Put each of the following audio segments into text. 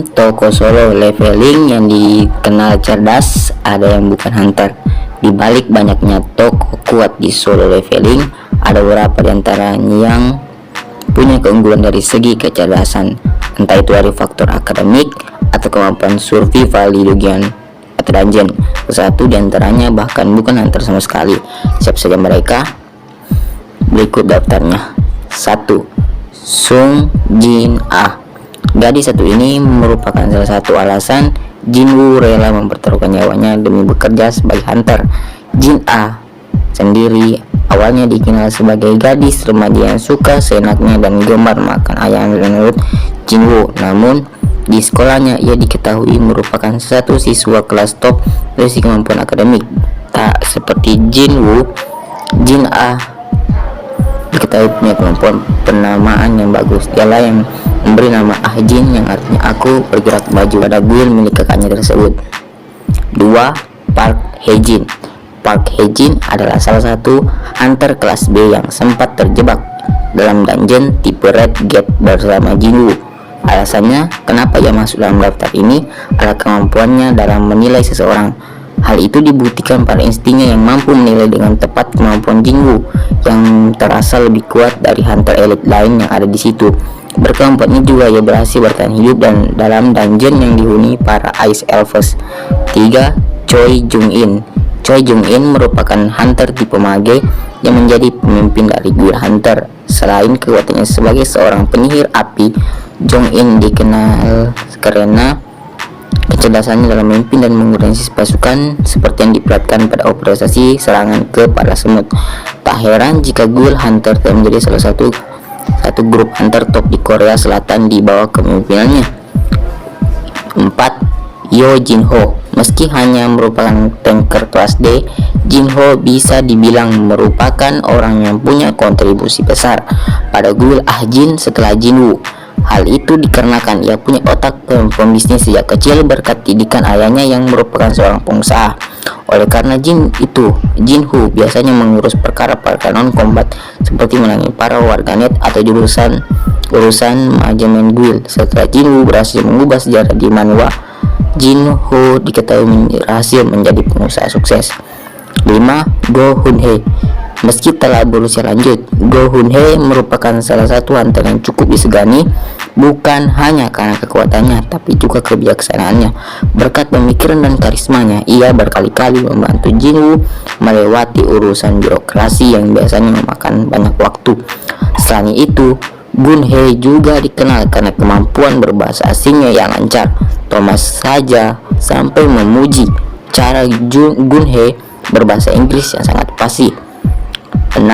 tokoh solo leveling yang dikenal cerdas, ada yang bukan hunter. Di balik banyaknya tokoh kuat di solo leveling, ada beberapa di antaranya yang punya keunggulan dari segi kecerdasan, entah itu dari faktor akademik atau kemampuan survival di dunia atau dungeon. Satu di antaranya bahkan bukan hunter sama sekali. Siapa saja mereka? Berikut daftarnya. 1. Sung Jin Ah. Gadis satu ini merupakan salah satu alasan Jinwoo rela mempertaruhkan nyawanya demi bekerja sebagai hunter. Jin Ah sendiri awalnya dikenal sebagai gadis remaja yang suka seenaknya dan gemar makan ayam menurut Jinwoo. Namun di sekolahnya ia diketahui merupakan satu siswa kelas top dari segi kemampuan akademik. Tak seperti Jinwoo, Jin Ah diketahui punya kemampuan penamaan yang bagus. Dialah yang memberi nama Ah Jin, yang artinya aku bergerak maju, pada guild milik kakaknya tersebut. 2. Park Hae-jin. Park Hae-jin adalah salah satu hunter kelas B yang sempat terjebak dalam dungeon tipe Red Gate bersama Jinwoo. Alasannya kenapa ia masuk dalam daftar ini adalah kemampuannya dalam menilai seseorang. Hal itu dibuktikan pada instingnya yang mampu menilai dengan tepat kemampuan Jinwoo yang terasa lebih kuat dari hunter elite lain yang ada di situ. Berkelompok ini juga ia berhasil bertahan hidup dan dalam dungeon yang dihuni para Ice Elves. 3. Choi Jung-in. Choi Jung-in merupakan hunter tipe mage yang menjadi pemimpin dari guild hunter. Selain kekuatannya sebagai seorang penyihir api, Jung-in dikenal karena kecerdasannya dalam memimpin dan mengorganisasi pasukan seperti yang diperlihatkan pada operasi serangan ke para semut. Tak heran jika guild hunter telah menjadi salah satu grup hunter top di Korea Selatan di bawah kepemimpinannya. 4. Yo Jin Ho. Meski hanya merupakan tanker kelas D, Jin Ho bisa dibilang merupakan orang yang punya kontribusi besar pada guild Ah Jin setelah Jinwoo. Hal itu dikarenakan ia punya otak pembisnis sejak kecil berkat didikan ayahnya yang merupakan seorang pengusaha. Oleh karena Jin Ho biasanya mengurus perkara-perkara non-combat seperti menangani para warganet atau urusan manajemen guild. Setelah Jinwoo berhasil mengubah sejarah di manhwa, Jin Ho diketahui berhasil menjadi pengusaha sukses. 5. Go Hun Hye. Meski telah berusia lanjut, Go Hun Hye merupakan salah satu hunter yang cukup disegani, bukan hanya karena kekuatannya tapi juga kebijaksanaannya. Berkat pemikiran dan karismanya, ia berkali-kali membantu Jinwoo melewati urusan birokrasi yang biasanya memakan banyak waktu. Selain itu, Gun Hye juga dikenal karena kemampuan berbahasa asingnya yang lancar. Thomas saja sampai memuji cara Gun Hye berbahasa Inggris yang sangat fasih. 6.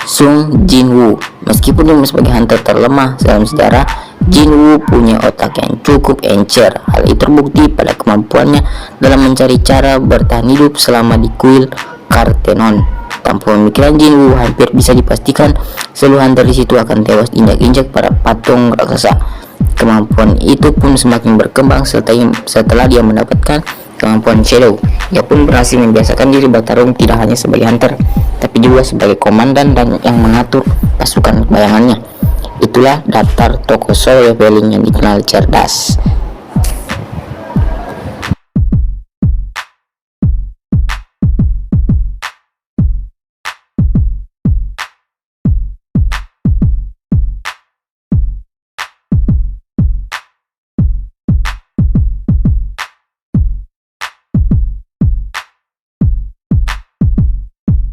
Sung Jinwoo. Meskipun dia sebagai hunter terlemah dalam sejarah, Jinwoo punya otak yang cukup encer. Hal itu terbukti pada kemampuannya dalam mencari cara bertahan hidup selama di kuil Kartenon. Tanpa pemikiran Jinwoo, hampir bisa dipastikan seluruh hunter di situ akan tewas diinjak-injak para patung raksasa. Kemampuan itu pun semakin berkembang setelah dia mendapatkan kemampuan Shadow. Ia pun berhasil membiasakan diri bertarung tidak hanya sebagai hunter, tapi juga sebagai komandan dan yang mengatur pasukan bayangannya. Itulah daftar tokoh solo leveling yang dikenal cerdas.